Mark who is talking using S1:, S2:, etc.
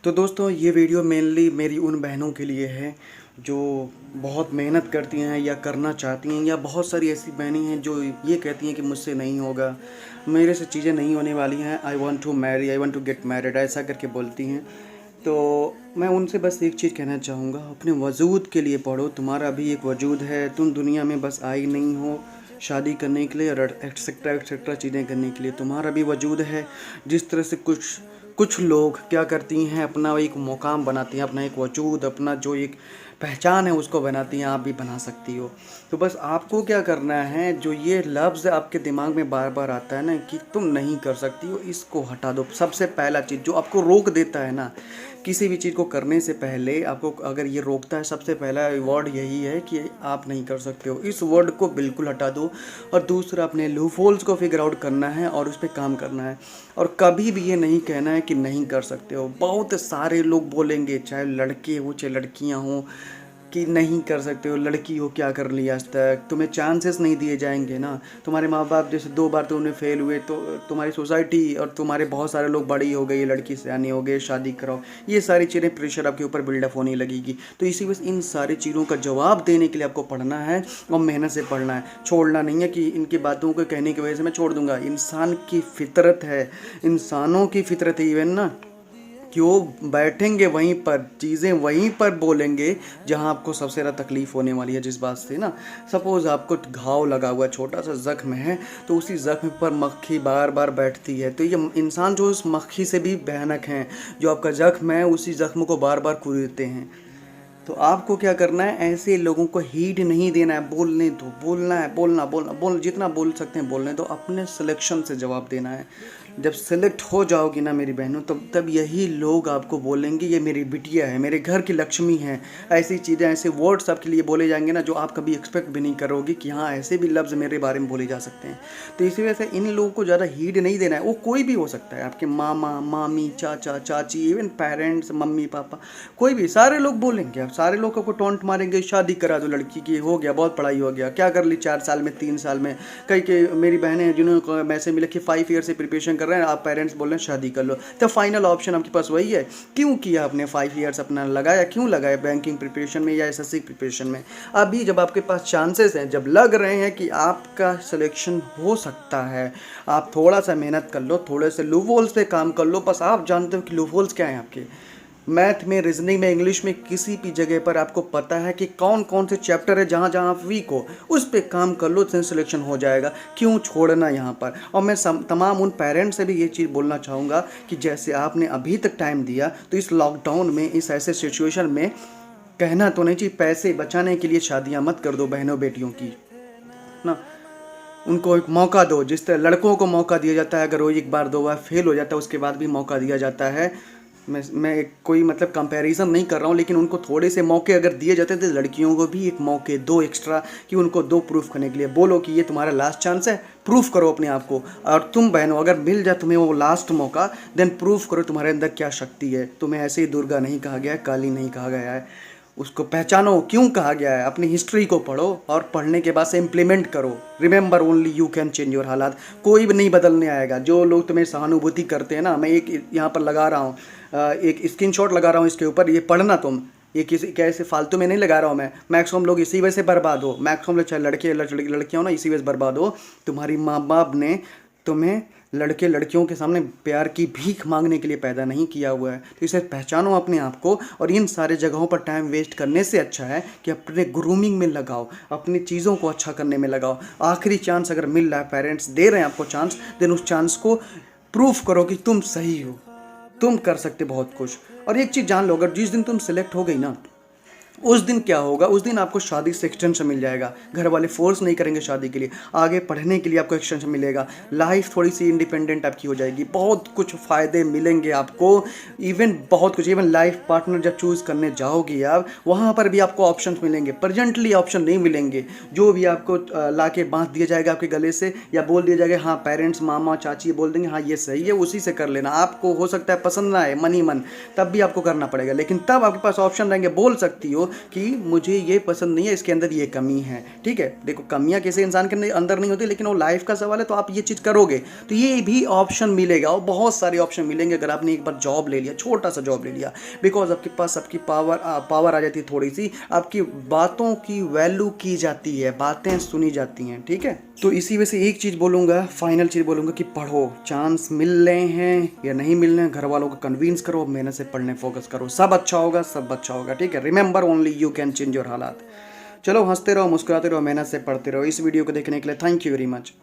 S1: तो दोस्तों ये वीडियो मेनली मेरी उन बहनों के लिए है जो बहुत मेहनत करती हैं या करना चाहती हैं, या बहुत सारी ऐसी बहनें हैं जो ये कहती हैं कि मुझसे नहीं होगा, मेरे से चीज़ें नहीं होने वाली हैं, I want to marry, I want to get married, ऐसा करके बोलती हैं। तो मैं उनसे बस एक चीज़ कहना चाहूँगा, अपने वजूद के लिए पढ़ो। तुम्हारा भी एक वजूद है, तुम दुनिया में बस आई नहीं हो शादी करने के लिए और एक्सेट्रा एक्सेट्रा चीज़ें करने के लिए। तुम्हारा भी वजूद है। जिस तरह से कुछ कुछ लोग क्या करती हैं, अपना एक मुकाम बनाती हैं, अपना एक वजूद, अपना जो एक पहचान है उसको बनाती हैं, आप भी बना सकती हो। तो बस आपको क्या करना है, जो ये लफ्ज़ आपके दिमाग में बार बार आता है ना कि तुम नहीं कर सकती हो, इसको हटा दो। सबसे पहला चीज़ जो आपको रोक देता है ना किसी भी चीज़ को करने से पहले, आपको अगर ये रोकता है, सबसे पहला वर्ड यही है कि आप नहीं कर सकते हो। इस वर्ड को बिल्कुल हटा दो। और दूसरा, अपने लूपहोल्स को फिगर आउट करना है और उस पर काम करना है। और कभी भी ये नहीं कहना है कि नहीं कर सकते हो। बहुत सारे लोग बोलेंगे, चाहे लड़के हो चाहे लड़कियां हो, कि नहीं कर सकते हो, लड़की हो, क्या कर लिया आज तक, तुम्हें चांसेस नहीं दिए जाएंगे ना। तुम्हारे माँ बाप जैसे 2 बार तुमने फेल हुए तो तुम्हारी सोसाइटी और तुम्हारे बहुत सारे लोग बड़ी हो गई, लड़की सयानी हो गए, शादी कराओ, ये सारी चीज़ें प्रेशर आपके ऊपर बिल्डअप होने लगेगी। तो इसी वजह इन सारी चीज़ों का जवाब देने के लिए आपको पढ़ना है और मेहनत से पढ़ना है। छोड़ना नहीं है कि इनकी बातों को कहने की वजह से मैं छोड़ दूंगा। इंसान की फितरत है, इंसानों की फितरत है इवन ना, कि वो बैठेंगे वहीं पर, चीज़ें वहीं पर बोलेंगे जहां आपको सबसे ज़्यादा तकलीफ़ होने वाली है। जिस बात से ना, सपोज़ आपको घाव लगा हुआ छोटा सा ज़ख्म है, तो उसी ज़ख्म पर मक्खी बार बार बैठती है, तो ये इंसान जो उस मक्खी से भी भयानक हैं, जो आपका ज़ख्म है उसी ज़ख्म को बार बार कुरेदते हैं। तो आपको क्या करना है, ऐसे लोगों को हीड नहीं देना है, बोलने दो, बोलना है, बोल जितना बोल सकते हैं बोलने दो, अपने सिलेक्शन से जवाब देना है। जब सेलेक्ट हो जाओगी ना मेरी बहनों, तब यही लोग आपको बोलेंगे ये मेरी बिटिया है, मेरे घर की लक्ष्मी है। ऐसी चीज़ें, ऐसे वर्ड्स आपके लिए बोले जाएंगे ना जो आप कभी एक्सपेक्ट भी नहीं करोगे कि हाँ ऐसे भी लफ्ज़ मेरे बारे में बोले जा सकते हैं। तो इसी वजह से इन लोगों को ज़्यादा हीड नहीं देना है। वो कोई भी हो सकता है, आपके मामा मामी चाचा चाची, इवन पेरेंट्स, मम्मी पापा, कोई भी, सारे लोग बोलेंगे। अब सारे लोग आपको टॉन्ट मारेंगे, शादी करा दो लड़की की, हो गया, बहुत पढ़ाई हो गया, क्या कर ली 4 साल में 3 साल में। कई के मेरी बहनें हैं जिन्होंने मैसेज मिले कि 5 ईयर से प्रिपरेशन कर रहे हैं, आप पेरेंट्स बोल रहे हैं शादी कर लो, तो फाइनल ऑप्शन आपके पास वही है। क्यों किया आपने 5 ईयर्स अपना लगाया, क्यों लगाया बैंकिंग प्रिपरेशन में या एसएससी प्रिपरेशन में? अभी जब आपके पास चांसेस हैं, जब लग रहे हैं कि आपका सिलेक्शन हो सकता है, आप थोड़ा सा मेहनत कर लो, थोड़े से लूपहोल्स पे काम कर लो। बस आप जानते हो कि लूपहोल्स क्या हैं आपके, मैथ में, रीजनिंग में, इंग्लिश में, किसी भी जगह पर आपको पता है कि कौन कौन से चैप्टर है जहाँ जहाँ आप वीक हो, उस पर काम कर लो, सिलेक्शन हो जाएगा। क्यों छोड़ना यहाँ पर? और मैं तमाम उन पेरेंट्स से भी ये चीज़ बोलना चाहूँगा कि जैसे आपने अभी तक टाइम दिया, तो इस लॉकडाउन में, इस ऐसे सिचुएशन में कहना तो नहीं चाहिए पैसे बचाने के लिए शादियाँ मत कर दो बहनों बेटियों की ना। उनको एक मौका दो, जिस तरह लड़कों को मौका दिया जाता है, अगर वो 1 बार 2 बार फेल हो जाता है उसके बाद भी मौका दिया जाता है। मैं कोई मतलब कंपैरिजन नहीं कर रहा हूँ, लेकिन उनको थोड़े से मौके अगर दिए जाते तो लड़कियों को भी एक मौके दो एक्स्ट्रा, कि उनको दो प्रूफ करने के लिए बोलो कि ये तुम्हारा लास्ट चांस है, प्रूफ करो अपने आप को। और तुम बहनों, अगर मिल जाए तुम्हें वो लास्ट मौका, देन प्रूफ करो तुम्हारे अंदर क्या शक्ति है। तुम्हें ऐसे ही दुर्गा नहीं कहा गया है, काली नहीं कहा गया है, उसको पहचानो क्यों कहा गया है। अपनी हिस्ट्री को पढ़ो और पढ़ने के बाद से इम्प्लीमेंट करो। Remember only you can change your हालात। कोई भी नहीं बदलने आएगा। जो लोग तुम्हें सहानुभूति करते हैं ना, मैं एक यहाँ पर लगा रहा हूँ, एक स्क्रीनशॉट लगा रहा हूँ इसके ऊपर, ये पढ़ना तुम। ये किसी कैसे फालतू में नहीं लगा रहा हूँ मैं। मैक्सिमम लोग इसी वजह से बर्बाद हो, मैक्सिमम लोग चाहे लड़के लड़कियाँ हो ना, इसी वजह से बर्बाद हो। तुम्हारी माँ बाप ने तुम्हें लड़के लड़कियों के सामने प्यार की भीख मांगने के लिए पैदा नहीं किया हुआ है। तो इसे पहचानो अपने आप को, और इन सारे जगहों पर टाइम वेस्ट करने से अच्छा है कि अपने ग्रूमिंग में लगाओ, अपनी चीज़ों को अच्छा करने में लगाओ। आखिरी चांस अगर मिल रहा है, पेरेंट्स दे रहे हैं आपको चांस, देन उस चांस को प्रूफ करो कि तुम सही हो, तुम कर सकते बहुत कुछ। और एक चीज़ जान लो, अगर जिस दिन तुम सिलेक्ट हो गई ना, उस दिन क्या होगा, उस दिन आपको शादी से एक्सटेंशन मिल जाएगा। घर वाले फोर्स नहीं करेंगे शादी के लिए, आगे पढ़ने के लिए आपको एक्सटेंशन मिलेगा। लाइफ थोड़ी सी इंडिपेंडेंट आपकी हो जाएगी, बहुत कुछ फ़ायदे मिलेंगे आपको। इवन बहुत कुछ, इवन लाइफ पार्टनर जब चूज़ करने जाओगी आप, वहाँ पर भी आपको ऑप्शंस मिलेंगे। प्रेजेंटली ऑप्शन नहीं मिलेंगे। जो भी आपको ला के बांध दिया जाएगा आपके गले से, या बोल दिया जाएगा हाँ पेरेंट्स मामा चाची बोल देंगे हाँ ये सही है, उसी से कर लेना। आपको हो सकता है पसंद ना आए मन ही मन, तब भी आपको करना पड़ेगा, लेकिन तब आपके पास ऑप्शन रहेंगे, बोल सकती हो कि मुझे ये पसंद नहीं है, इसके अंदर ये कमी है। ठीक है, देखो कमियां किसी इंसान के अंदर नहीं होती, लेकिन वो लाइफ का सवाल है, तो आप ये चीज़ करोगे तो ये भी ऑप्शन मिलेगा, और बहुत सारे ऑप्शन मिलेंगे अगर आपने एक बार जॉब ले लिया, छोटा सा जॉब ले लिया, बिकॉज आपके पास आपकी पावर आ जाती है थोड़ी सी, आपकी बातों की वैल्यू की जाती है, बातें सुनी जाती हैं। ठीक है, तो इसी वजह से एक चीज़ बोलूँगा, फाइनल चीज़ बोलूँगा कि पढ़ो, चांस मिल रहे हैं या नहीं मिल रहे हैं, घर वालों को कन्विंस करो, मेहनत से पढ़ने फोकस करो, सब अच्छा होगा, सब अच्छा होगा। ठीक है, remember only you can change your हालात। चलो, हंसते रहो, मुस्कुराते रहो, मेहनत से पढ़ते रहो। इस वीडियो को देखने के लिए थैंक यू वेरी मच।